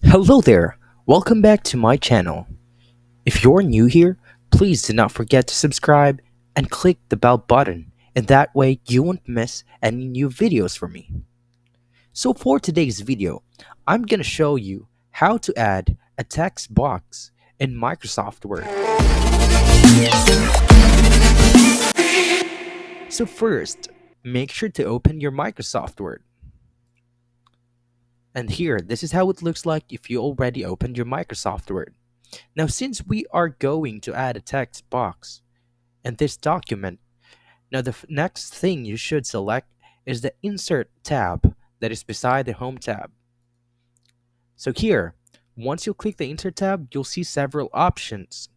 Hello there, welcome back to my channel. If you're new here, please do not forget to subscribe and click the bell button, and that way you won't miss any new videos from me. So for today's video, I'm gonna show you how to add a text box in Microsoft Word. So first, make sure to open your Microsoft Word. And here, this is how it looks like if you already opened your Microsoft Word. Now, since we are going to add a text box in this document, now the next thing you should select is the Insert tab that is beside the Home tab. So here, once you click the Insert tab, you'll see several options.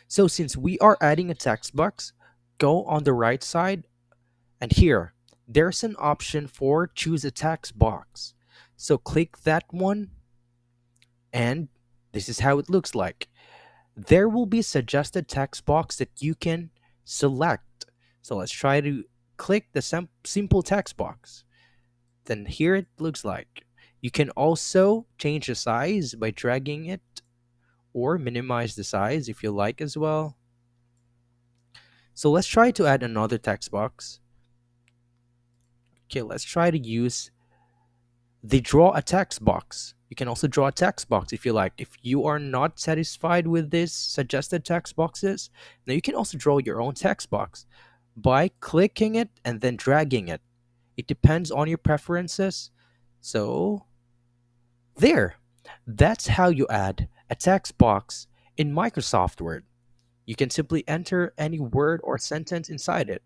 So since we are adding a text box, go on the right side, and here, there's an option for Choose a Text Box. So click that one, and this is how it looks like. There will be a suggested text box that you can select. So let's try to click the simple text box. Then here it looks like. You can also change the size by dragging it or minimize the size if you like as well. So let's try to add another text box. Okay, let's try to use the draw a text box. You can also draw a text box if you like. If you are not satisfied with this suggested text boxes, now you can also draw your own text box by clicking it and then dragging it. It depends on your preferences. So, there. That's how you add a text box in Microsoft Word. You can simply enter any word or sentence inside it.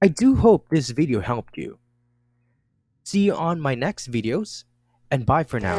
I do hope this video helped you. See you on my next videos, and bye for now.